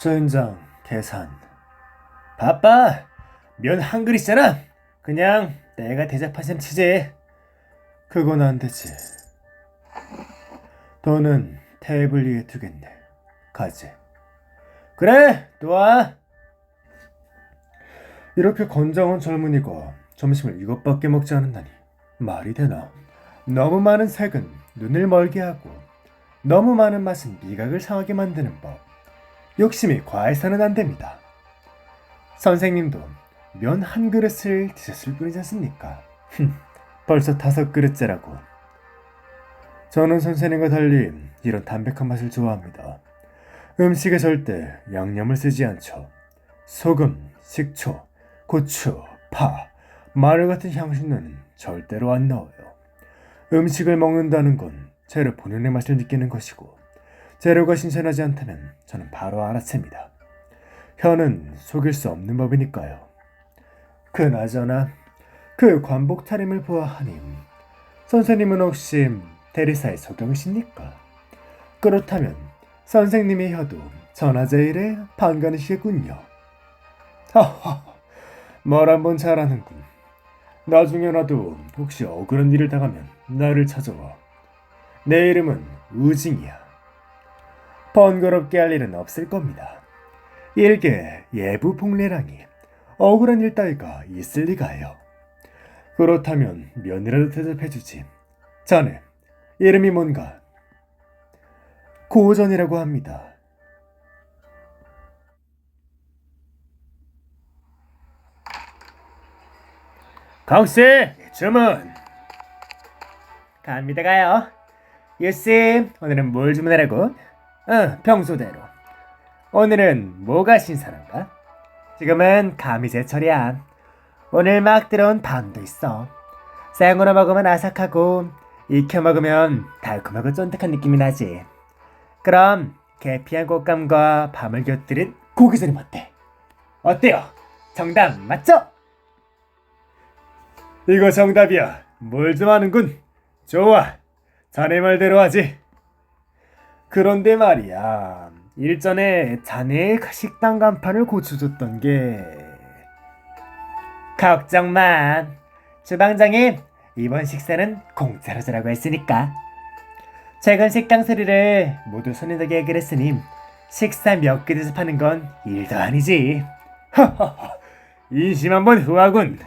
주인장 계산. 바빠. 면 한 그릇이잖아. 그냥 내가 대접한 셈 치지. 그건 안 되지. 돈은 테이블 위에 두겠네. 가지. 그래, 또 와. 이렇게 건장한 젊은이가 점심을 이것밖에 먹지 않는다니 말이 되나? 너무 많은 색은 눈을 멀게 하고 너무 많은 맛은 미각을 상하게 만드는 법. 욕심이 과해서는 안 됩니다. 선생님도 면 한 그릇을 드셨을 뿐이지 않습니까? 벌써 5그릇째라고. 저는 선생님과 달리 이런 담백한 맛을 좋아합니다. 음식에 절대 양념을 쓰지 않죠. 소금, 식초, 고추, 파, 마늘 같은 향신료는 절대로 안 넣어요. 음식을 먹는다는 건 재료 본연의 맛을 느끼는 것이고 재료가 신선하지 않다면 저는 바로 알아챕니다. 혀는 속일 수 없는 법이니까요. 그나저나 그 관복 차림을 보아하니 선생님은 혹시 대리사의 소경이십니까? 그렇다면 선생님의 혀도 전하제일에 반가시겠군요. 하하, 말 한번 잘하는군. 나중에 나도 혹시 억울한 일을 당하면 나를 찾아와. 내 이름은 우징이야. 번거롭게 할 일은 없을 겁니다. 일개 예부 복례랑이 억울한 일 따위가 있을 리가요. 그렇다면 면이라도 대접해주지. 자네 이름이 뭔가? 고전이라고 합니다. 강씨 주문. 갑니다 가요. 유씨 오늘은 뭘 주문하라고? 평소대로. 오늘은 뭐가 신선한가? 지금은 감이 제철이야. 오늘 막 들어온 밤도 있어. 생으로 먹으면 아삭하고 익혀 먹으면 달콤하고 쫀득한 느낌이 나지. 그럼 계피한 곶감과 밤을 곁들인 고기전이 어때? 어때요? 정답 맞죠? 이거 정답이야. 뭘 좀 아는군. 좋아. 자네 말대로 하지. 그런데 말이야. 일전에 자네의 식당 간판을 고쳐줬던 게... 걱정 마. 주방장이 이번 식사는 공짜로 주라고 했으니까. 최근 식당 수리를 모두 손님에게 해결했으니 식사 몇 개 대접하는 건 일도 아니지. 허허허. 인심 한번 후하군.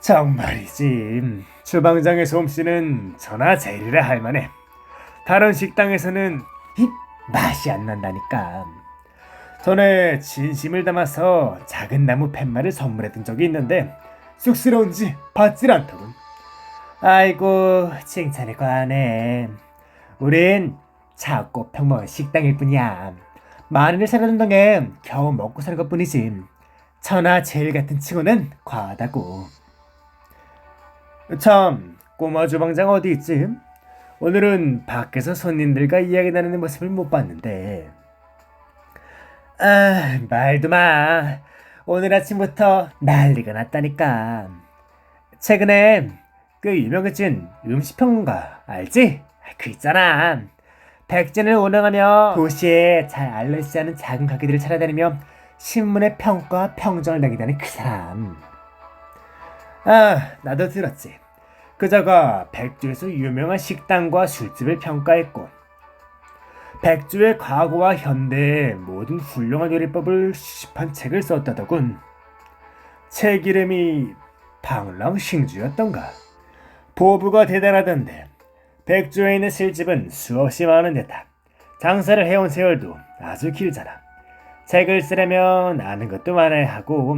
정말이지. 주방장의 솜씨는 전하제일이라 할만해. 다른 식당에서는 이 맛이 안 난다니까. 전에 진심을 담아서 작은 나무 팻말을 선물해둔 적이 있는데 쑥스러운지 받질 않더군. 아이고 칭찬이 과하네. 우린 작고 평범한 식당일 뿐이야. 많은 일 사는 동에 겨우 먹고 사는 것뿐이지. 천하제일 같은 칭호는 과하다고. 참, 꼬마 주방장 어디 있지? 오늘은 밖에서 손님들과 이야기 나누는 모습을 못 봤는데. 말도 마. 오늘 아침부터 난리가 났다니까. 최근에 그 유명해진 음식평론가 알지? 그 있잖아. 백진을 운영하며 도시에 잘 알려지지 않은 작은 가게들을 찾아다니며 신문의 평가와 평정을 남기다는 그 사람. 나도 들었지. 그자가 백주에서 유명한 식당과 술집을 평가했고 백주의 과거와 현대의 모든 훌륭한 요리법을 수집한 책을 썼다더군. 책 이름이 방랑싱주였던가. 보부가 대단하던데 백주에 있는 술집은 수없이 많은 데다 장사를 해온 세월도 아주 길잖아. 책을 쓰려면 아는 것도 많아야 하고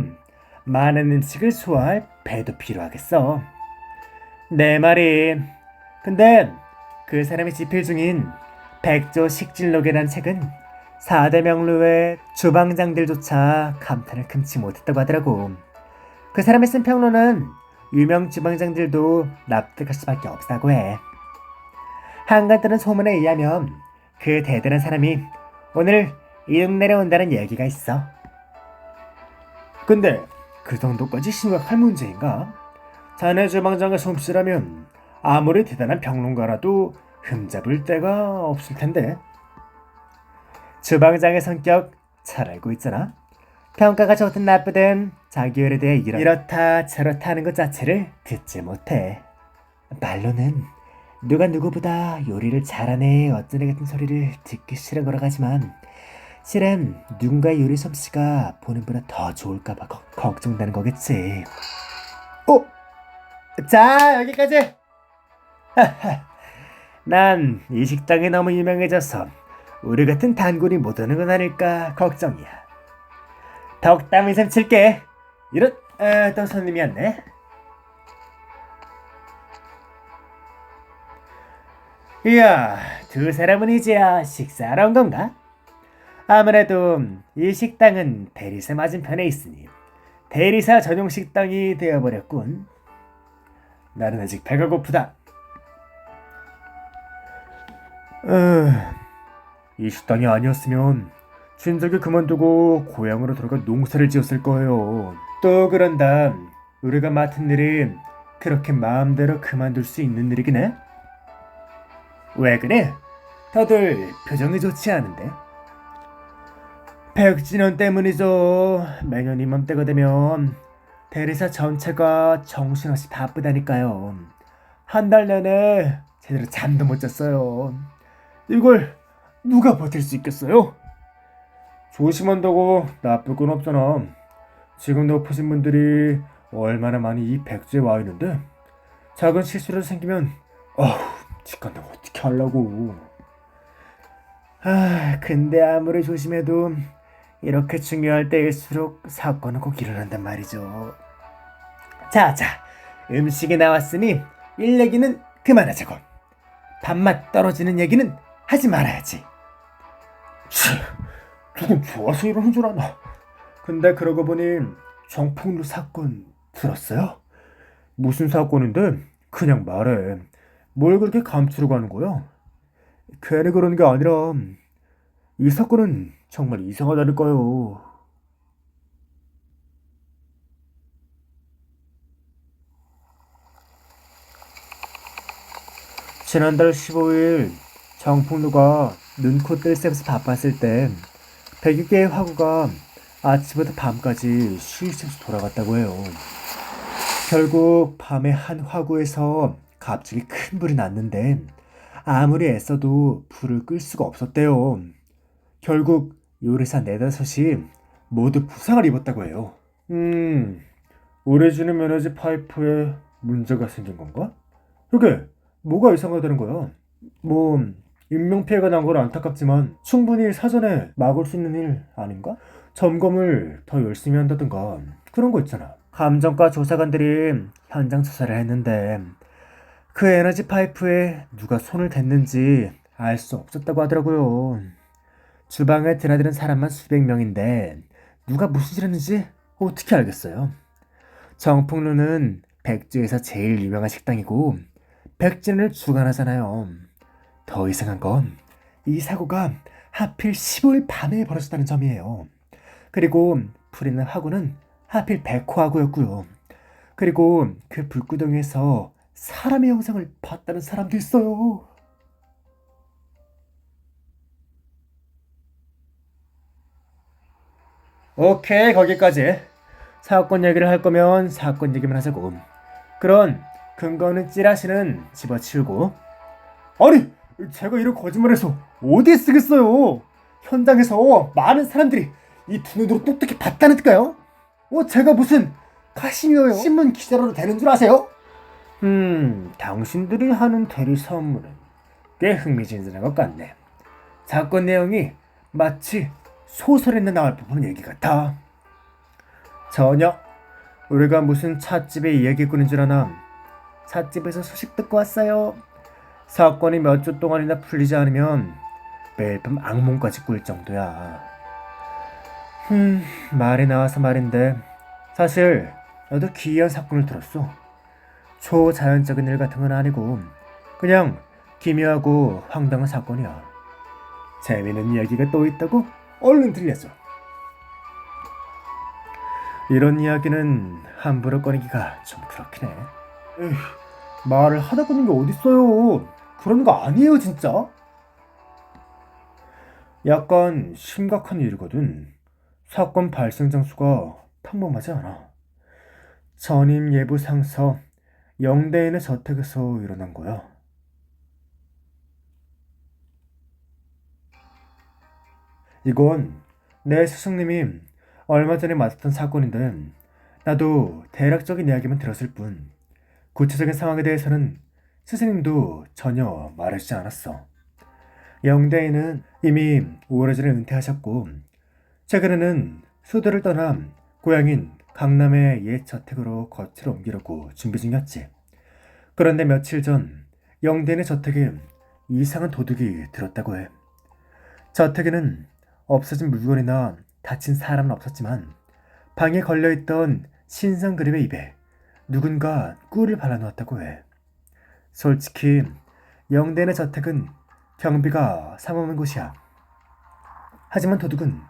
많은 음식을 소화할 배도 필요하겠어. 내 말이. 근데 그 사람이 집필 중인 백조 식진록이라는 책은 4대 명루의 주방장들조차 감탄을 금치 못했다고 하더라고. 그 사람이 쓴 평론은 유명 주방장들도 납득할 수밖에 없다고 해. 한간뜨는 소문에 의하면 그 대단한 사람이 오늘 이 동네에 온다는 얘기가 있어. 근데 그 정도까지 심각할 문제인가? 자네 주방장의 솜씨라면 아무리 대단한 평론가라도 흠잡을 데가 없을 텐데. 주방장의 성격 잘 알고 있잖아. 평가가 좋든 나쁘든 자기 요리에 대해 이렇다 저렇다 하는 것 자체를 듣지 못해. 말로는 누가 누구보다 요리를 잘하네 어쩌네 같은 소리를 듣기 싫은 거라 하지만 실은 누군가의 요리 솜씨가 보는 보다 더 좋을까봐 걱정되는 거겠지. 어? 자, 여기까지. 난 이 식당이 너무 유명해져서 우리 같은 단골이 못 오는 건 아닐까 걱정이야. 덕담이 셈 칠게. 이런 또 손님이 왔네. 이야, 두 사람은 이제야 식사하러 온 건가? 아무래도 이 식당은 대리사 맞은편에 있으니 대리사 전용 식당이 되어버렸군. 나는 아직 배가 고프다. 이 식당이 아니었으면 진작에 그만두고 고향으로 돌아가 농사를 지었을 거예요. 또 그런다. 우리가 맡은 일이 그렇게 마음대로 그만둘 수 있는 일이긴 해? 왜 그래? 다들 표정이 좋지 않은데? 백진원 때문이죠. 매년 이맘때가 되면 대리사 전체가 정신없이 바쁘다니까요. 한 달 내내 제대로 잠도 못 잤어요. 이걸 누가 버틸 수 있겠어요? 조심한다고 나쁠 건 없잖아. 지금 높으신 분들이 얼마나 많이 이 백주에 와 있는데 작은 실수라도 생기면 직관 내가 어떻게 하려고. 근데 아무리 조심해도 이렇게 중요할 때일수록 사건은 꼭 일어난단 말이죠. 자, 음식이 나왔으니 일 얘기는 그만하자고. 밥맛 떨어지는 얘기는 하지 말아야지. 누군 좋아서 이러는 줄 아나. 근데 그러고 보니 정풍루 사건 들었어요? 무슨 사건인데 그냥 말해. 뭘 그렇게 감추려고 하는 거야? 괜히 그러는 게 아니라 이 사건은 정말 이상하다니까요. 지난달 15일 정풍루가 눈코 뜰 새면서 바빴을 때 100여 개의 화구가 아침부터 밤까지 쉴 새 없이 돌아갔다고 해요. 결국 밤에 한 화구에서 갑자기 큰 불이 났는데 아무리 애써도 불을 끌 수가 없었대요. 결국 요리사 네다섯이 모두 부상을 입었다고 해요. 오래 주는 에너지 파이프에 문제가 생긴 건가? 그게 뭐가 이상하다는 거야? 뭐 인명피해가 난 건 안타깝지만 충분히 사전에 막을 수 있는 일 아닌가? 점검을 더 열심히 한다든가 그런 거 있잖아. 감정과 조사관들이 현장 조사를 했는데 그 에너지 파이프에 누가 손을 댔는지 알 수 없었다고 하더라고요. 주방에 드나드는 사람만 수백 명인데 누가 무슨 짓을 했는지 어떻게 알겠어요? 정풍루는 백주에서 제일 유명한 식당이고 백진을 주관하잖아요. 더 이상한 건 이 사고가 하필 15일 밤에 벌어졌다는 점이에요. 그리고 불이 난 화구는 하필 백호화구였고요. 그리고 그 불구덩이에서 사람의 영상을 봤다는 사람도 있어요. 오케이, 거기까지. 사건 얘기를 할 거면 사건 얘기만 하자고. 그런 근거 없는 찌라시는 집어치우고. 아니, 제가 이런 거짓말해서 어디에 쓰겠어요? 현장에서 많은 사람들이 이 두 눈으로 똑똑히 봤다니까요. 제가 무슨 카시미어요? 신문 기자로도 되는 줄 아세요? 당신들이 하는 대리사 업무는 꽤 흥미진진한 것 같네. 사건 내용이 마치 소설에 나올 법한 얘기 같아. 전혀. 우리가 무슨 찻집의 이야기꾼인 줄 아나. 찻집에서 소식 듣고 왔어요. 사건이 몇 주 동안이나 풀리지 않으면 매일 밤 악몽까지 꿀 정도야. 말이 나와서 말인데 사실 나도 기이한 사건을 들었어. 초자연적인 일 같은 건 아니고 그냥 기묘하고 황당한 사건이야. 재미있는 이야기가 또 있다고? 얼른 들려줘. 이런 이야기는 함부로 꺼내기가 좀 그렇긴 해. 에휴, 말을 하다 보는 게 어딨어요. 그런 거 아니에요 진짜. 약간 심각한 일이거든. 사건 발생 장소가 평범하지 않아. 전임 예부 상서 영대인의 저택에서 일어난 거야. 이건 내 스승님이 얼마 전에 맡았던 사건인데 나도 대략적인 이야기만 들었을 뿐 구체적인 상황에 대해서는 스승님도 전혀 말해주지 않았어. 영대인은 이미 오래전에 은퇴하셨고 최근에는 수도를 떠나 고향인 강남의 옛 저택으로 거처를 옮기려고 준비 중이었지. 그런데 며칠 전 영대인의 저택에 이상한 도둑이 들었다고 해. 저택에는 없어진 물건이나 다친 사람은 없었지만 방에 걸려있던 신상 그림의 입에 누군가 꿀을 발라놓았다고 해. 솔직히 영대인의 저택은 경비가 삼엄한 곳이야. 하지만 도둑은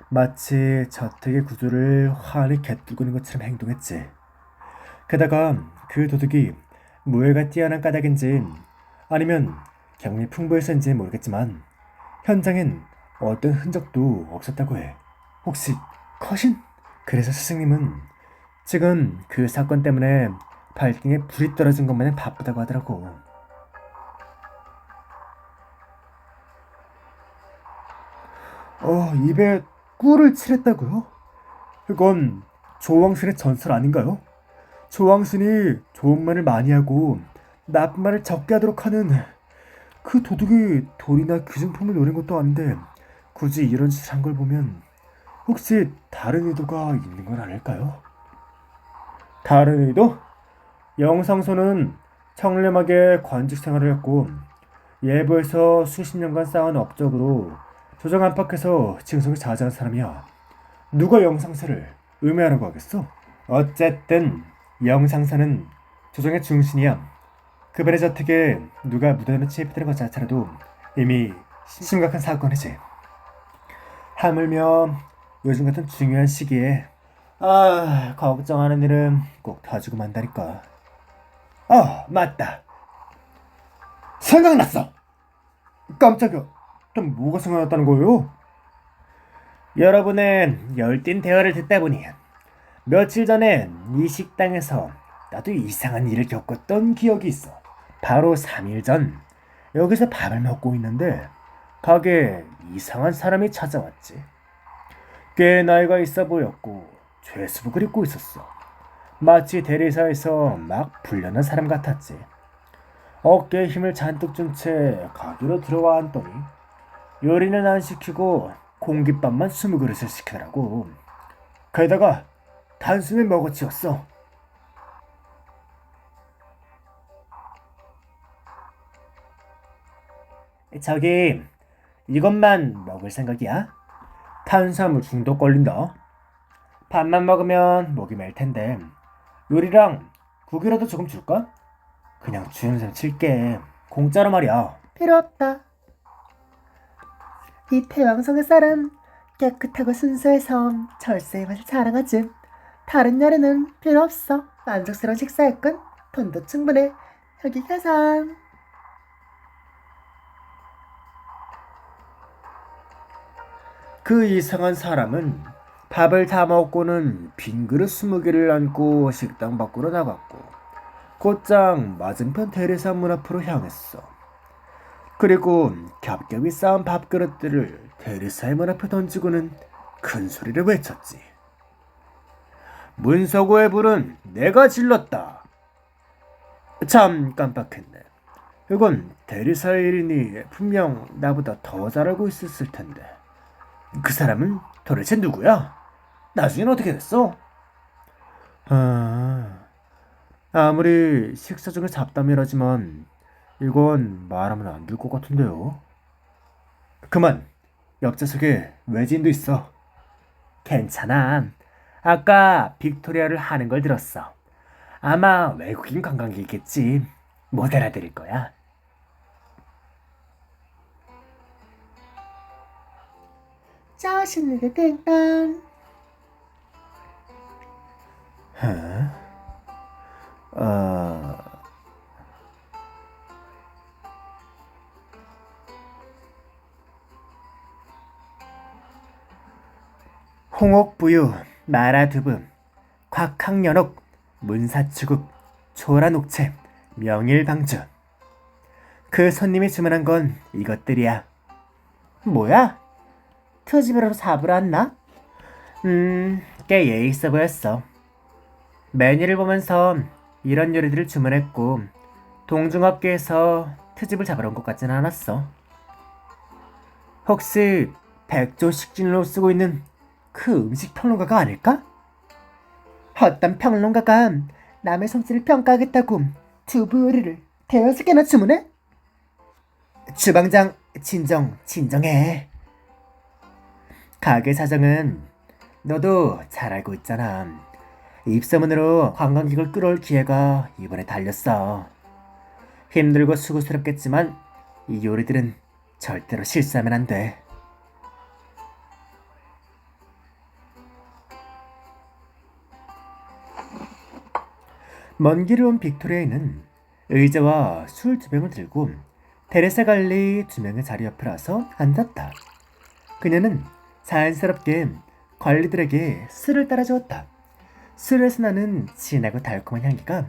마치 저택의 구조를 환히 꿰뚫고 있는 것처럼 행동했지. 게다가 그 도둑이 무예가 뛰어난 까닭인지 아니면 경험이 풍부해서인지 모르겠지만 현장엔 어떤 흔적도 없었다고 해. 혹시 컷인? 그래서 스승님은 지금 그 사건 때문에 발등에 불이 떨어진 것만에 바쁘다고 하더라고. 입에 꿀을 칠했다고요? 그건 조왕신의 전설 아닌가요? 조왕신이 좋은 말을 많이 하고 나쁜 말을 적게 하도록 하는 그 도둑이 돌이나 귀중품을 노린 것도 아닌데 굳이 이런 짓을 한 걸 보면 혹시 다른 의도가 있는 건 아닐까요? 다른 의도? 영상소는 청렴하게 관직 생활을 했고 예부에서 수십 년간 쌓은 업적으로 조정 안팎에서 징성이 자자한 사람이야. 누가 영상사를 음해하라고 하겠어? 어쨌든 영상사는 조정의 중심이야. 그분의 저택에 누가 무단으로 침입되는 것 자체라도 이미 심각한 사건이지. 하물며 요즘 같은 중요한 시기에 걱정하는 일은 꼭 터지고 만다니까. 맞다. 생각났어. 깜짝이야. 또 뭐가 생각났다는 거예요? 여러분의 열띤 대화를 듣다 보니 며칠 전에 이 식당에서 나도 이상한 일을 겪었던 기억이 있어. 바로 3일 전 여기서 밥을 먹고 있는데 가게에 이상한 사람이 찾아왔지. 꽤 나이가 있어 보였고 죄수복을 입고 있었어. 마치 대리사에서 막 불려난 사람 같았지. 어깨에 힘을 잔뜩 준 채 가게로 들어와 앉더니 요리는 안 시키고 공깃밥만 20그릇을 시키더라고. 게다가 단숨에 먹어치웠어. 저기 이것만 먹을 생각이야? 탄수화물 중독 걸린다. 밥만 먹으면 목이 멜 텐데 요리랑 국이라도 조금 줄까? 그냥 주는 셈 칠게. 공짜로 말이야. 필요 없다. 이 태왕성의 사람 깨끗하고 순수해서 절세의 맛을 자랑하지. 다른 요리는 필요 없어. 만족스러운 식사였군. 돈도 충분해. 여기 계산. 그 이상한 사람은 밥을 다 먹고는 빈 그릇 20개를 안고 식당 밖으로 나갔고 곧장 맞은편 대리사 문 앞으로 향했어. 그리고 겹겹이 쌓은 밥그릇들을 대리사의 문 앞에 던지고는 큰 소리를 외쳤지. 문서고의 불은 내가 질렀다. 참 깜빡했네. 이건 대리사의 일이니 분명 나보다 더 잘 알고 있었을 텐데. 그 사람은 도대체 누구야? 나중엔 어떻게 됐어? 아무리 식사 중에 잡담이라지만 이건 말하면 안 될 것 같은데요. 그만. 옆좌석에 외지인도 있어. 괜찮아. 아까 빅토리아를 하는 걸 들었어. 아마 외국인 관광객이겠지. 못 알아들을 거야. 짜증나게 땡땅. 어... 홍옥부유, 마라두부, 곽학연옥, 문사추국, 초라녹채, 명일방주. 그 손님이 주문한 건 이것들이야. 뭐야? 트집으로 사부로 왔나? 꽤 예의 있어 보였어. 메뉴를 보면서 이런 요리들을 주문했고 동중업계에서 트집을 잡으러 온 것 같진 않았어. 혹시 백조 식진으로 쓰고 있는 그 음식 평론가가 아닐까? 어떤 평론가가 남의 솜씨를 평가하겠다고 두부 요리를 대여섯 개나 주문해? 주방장 진정해. 가게 사정은 너도 잘 알고 있잖아. 입소문으로 관광객을 끌어올 기회가 이번에 달렸어. 힘들고 수고스럽겠지만 이 요리들은 절대로 실수하면 안 돼. 먼 길을 온 빅토리아는 의자와 술 2병을 들고 테레사 관리 2명의 자리 옆에 와서 앉았다. 그녀는 자연스럽게 관리들에게 술을 따라주었다. 술에서 나는 진하고 달콤한 향기가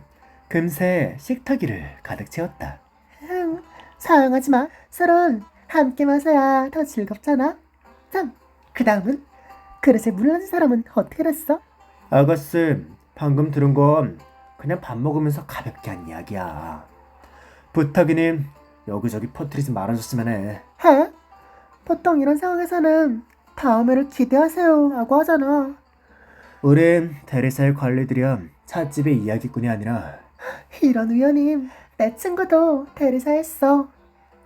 금세 식탁위를 가득 채웠다. 사용하지 마. 술은 함께 마셔야 더 즐겁잖아. 참, 그 다음은 그릇에 물 넣은 사람은 어떻게 됐어? 아가씨, 방금 들은 건 그냥 밥 먹으면서 가볍게 한 이야기야. 부탁이니 여기저기 퍼뜨리지 말아줬으면 해. 해? 보통 이런 상황에서는 다음에를 기대하세요 라고 하잖아. 우린 테레사의 관리들이야 찻집의 이야기꾼이 아니라. 이런 우연임. 내 친구도 테레사였어.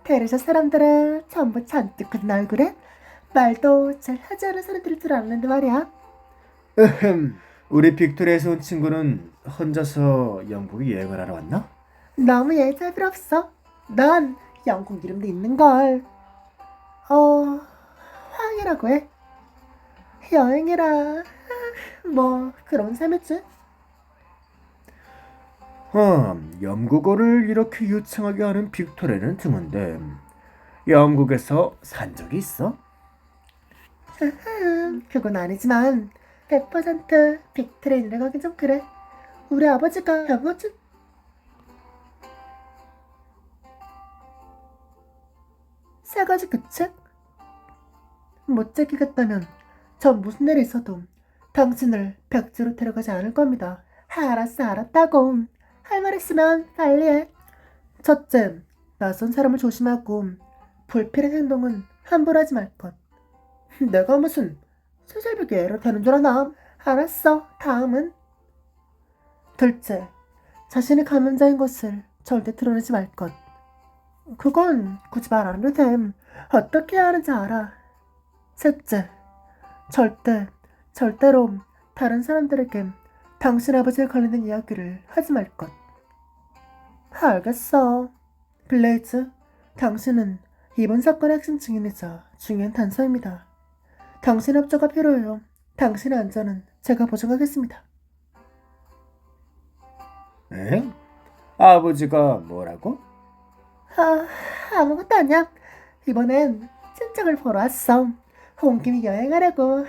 테레사 사람들은 전부 잔뜩 굳은 얼굴에 말도 잘 하지 않은 사람들일 줄 알았는데 말이야. 우리 빅토리아에서 온 친구는 혼자서 영국에 여행을 하러 왔나? 너무 예의할 필요 없어. 난 영국 이름도 있는걸. 황이라고 해. 여행이라 뭐 그런 셈이지. 영국어를 이렇게 유창하게 하는 빅토리아는 드문데 영국에서 산 적이 있어? 그건 아니지만 100% 빅토리아라고 하긴 좀 그래. 우리 아버지가 영어지. 세 가지 규칙? 못 지키겠다면 전 무슨 일이 있어도 당신을 백지로 데려가지 않을 겁니다. 알았어, 알았다고. 할 말 있으면 빨리 해. 첫째, 낯선 사람을 조심하고 불필요한 행동은 함부로 하지 말 것. 내가 무슨 새살벽에 애를 대는 줄 아나? 알았어, 다음은? 둘째, 자신이 감염자인 것을 절대 드러내지 말 것. 그건 굳이 말 안 해도 됨. 어떻게 해야 하는지 알아. 셋째, 절대로 다른 사람들에게 당신 아버지에 관련된 이야기를 하지 말 것. 알겠어. 블레이즈, 당신은 이번 사건의 핵심 증인이자 중요한 단서입니다. 당신의 협조가 필요해요. 당신의 안전은 제가 보증하겠습니다. 에? 아버지가 뭐라고? 아무것도 아니야. 이번엔 친척을 보러 왔어. 온 김에 여행하려고.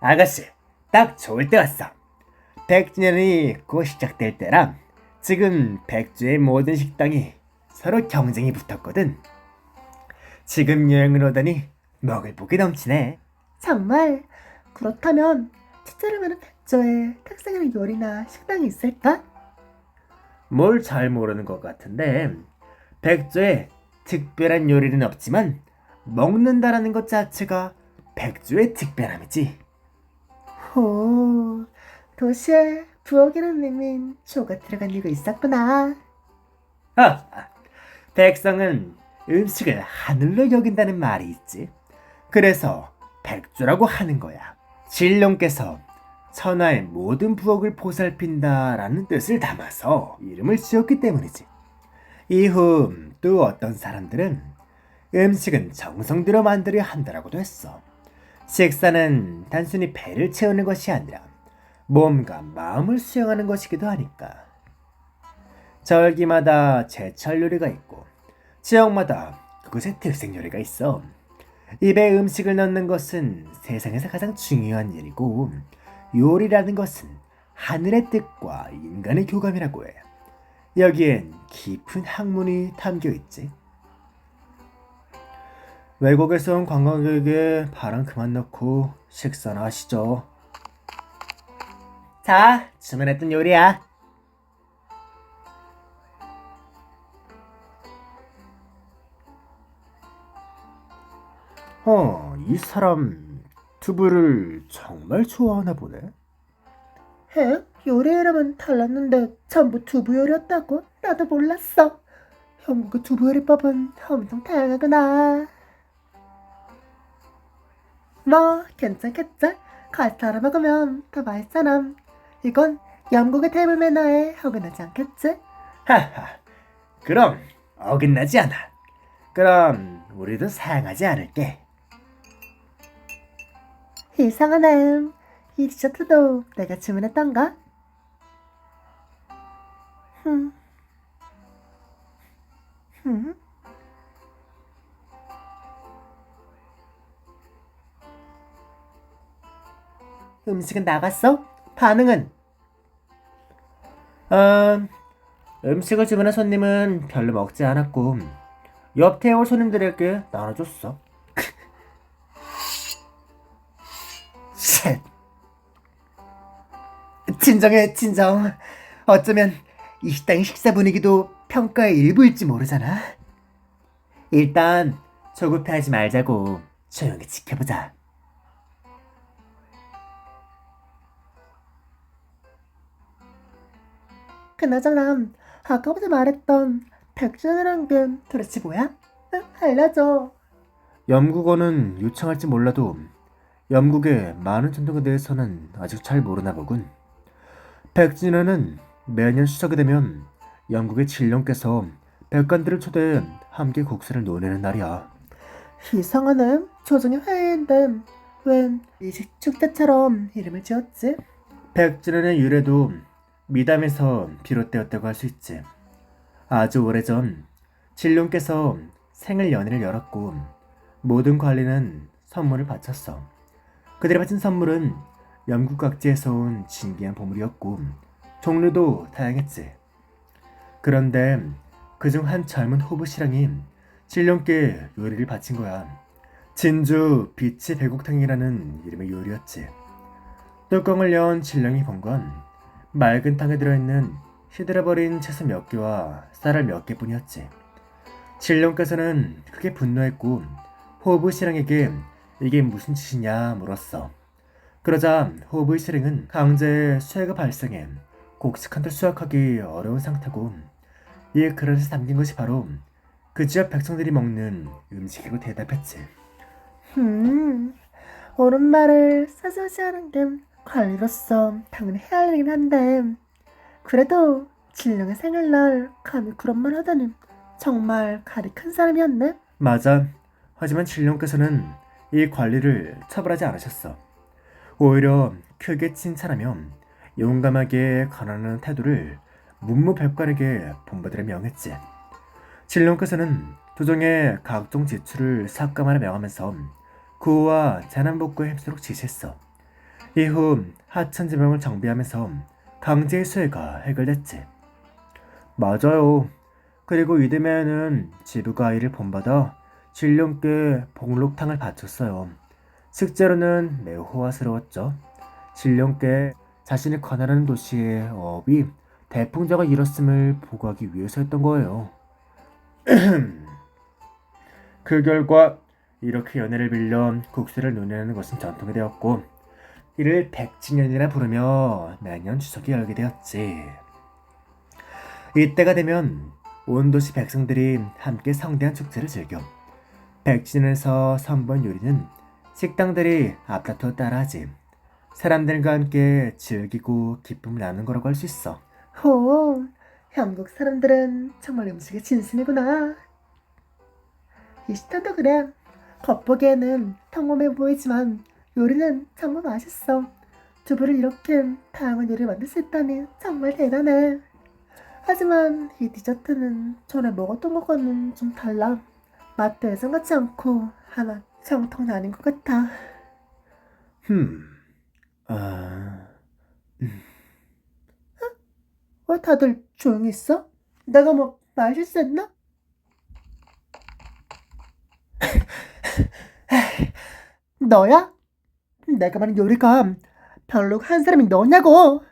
아가씨, 딱 좋을 때 왔어. 100주년이 곧 시작될 때랑 지금 백주의 모든 식당이 서로 경쟁이 붙었거든. 지금 여행을 오다니 먹을 복이 넘치네. 정말? 그렇다면 추천을 하는 백조에 특색있는 요리나 식당이 있을까? 뭘 잘 모르는 것 같은데 백조에 특별한 요리는 없지만 먹는다라는 것 자체가 백조의 특별함이지. 오, 도시에 부엌이라는 의미인 조가 들어간 이유가 있었구나. 백성은 음식을 하늘로 여긴다는 말이 있지. 그래서 백조라고 하는 거야. 신령께서 천하의 모든 부엌을 보살핀다라는 뜻을 담아서 이름을 지었기 때문이지. 이후 또 어떤 사람들은 음식은 정성 들여 만들어야 한다라고도 했어. 식사는 단순히 배를 채우는 것이 아니라 몸과 마음을 수용하는 것이기도 하니까. 절기마다 제철 요리가 있고 지역마다 그곳의 특색 요리가 있어. 입에 음식을 넣는 것은 세상에서 가장 중요한 일이고 요리라는 것은 하늘의 뜻과 인간의 교감이라고 해. 여기엔 깊은 학문이 담겨 있지. 외국에서 온 관광객에게 발언 그만 넣고 식사나 하시죠. 자, 주문했던 요리야. 이 사람 두부를 정말 좋아하나 보네. 에? 요리 이름은 달랐는데 전부 두부 요리였다고? 나도 몰랐어. 영국의 두부 요리법은 엄청 다양하구나. 뭐 괜찮겠지? 같이 알아 먹으면 더 맛있잖아. 이건 영국의 테이블 매너에 어긋나지 않겠지? 하하, 그럼 어긋나지 않아. 그럼 우리도 사양하지 않을게. 이상하네. 이 디저트도 내가 주문했던가? 흠. 흠. 음식은 나갔어? 반응은? 음식을 주문한 손님은 별로 먹지 않았고 옆 테이블 손님들에게 나눠줬어. 셋. 진정해, 진정. 어쩌면 이 식당의 식사 분위기도 평가의 일부일지 모르잖아. 일단 조급해하지 말자고 조용히 지켜보자. 그나저나 아까부터 말했던 백준이란 게 도대체 뭐야? 알려줘. 영국어는 유창할지 몰라도 영국의 많은 전통에 대해서는 아직 잘 모르나 보군. 백진어는 매년 추석이 되면 영국의 진령께서 백관들을 초대해 함께 국수를 논하는 날이야. 이상하네. 조정의 회의인데 왜 이식 축제처럼 이름을 지었지? 백진원의 유래도 미담에서 비롯되었다고 할 수 있지. 아주 오래전 진룡께서 생일 연회를 열었고 모든 관리는 선물을 바쳤어. 그들이 바친 선물은 영국 각지에서 온 신기한 보물이었고 종류도 다양했지. 그런데 그중 한 젊은 호부신랑이 진룡께 요리를 바친 거야. 진주 비치 배국탕이라는 이름의 요리였지. 뚜껑을 연 진룡이 본 건 맑은 탕에 들어있는 시들어버린 채소 몇 개와 쌀알 몇 개뿐이었지. 진룡께서는 크게 분노했고 호부 신랑에게 이게 무슨 짓이냐 물었어. 그러자 호부의 실행은 강제 수해가 발생해 곡식 한들 수확하기 어려운 상태고 이 그릇에 담긴 것이 바로 그 지역 백성들이 먹는 음식이라고 대답했지. 옳은 말을 사서시 하는 게 관리로서 당연히 해야 할 일이긴 한데 그래도 진령의 생일날 감히 그런 말 하다니 정말 가리 큰 사람이었네. 맞아. 하지만 진룡께서는 이 관리를 처벌하지 않으셨어. 오히려 크게 칭찬하며 용감하게 가난하는 태도를 문무백관에게 본받으려 명했지. 진룡께서는 도정의 각종 지출을 삭감하라 명하면서 구호와 재난복구에 힘쓰도록 지시했어. 이후 하천지명을 정비하면서 강제의 수해가 해결됐지. 맞아요. 그리고 이듬해에는 지부가 이를 본받아 진룡께 복록탕을 바쳤어요. 식재료는 매우 호화스러웠죠. 진룡께 자신이 관할하는 도시의 어업이 대풍자가 일었음을 보고하기 위해서였던 거예요. 그 결과 이렇게 연애를 빌려 국수를 논하는 것은 전통이 되었고 이를 백진년이라 부르며 매년 추석이 열게 되었지. 이때가 되면 온 도시 백성들이 함께 성대한 축제를 즐겨 백진에서 선보인 요리는 식당들이 앞다투어 따라하지. 사람들과 함께 즐기고 기쁨을 나누는 거라고 할 수 있어. 오, 영국 사람들은 정말 음식의 진심이구나. 이 식당도 그래. 겉보기에는 평범해 보이지만 요리는 정말 맛있어. 두부를 이렇게 다양한 요리를 만들 수 있다니 정말 대단해. 하지만 이 디저트는 전에 먹었던 것과는 좀 달라. 맛도 예전같지 않고 하나 정통은 아닌 것 같아. 아, 왜 다들 조용히 있어? 내가 뭐 말 실수했나? 너야? 내가 말한 요리가 별로 한 사람이 너냐고.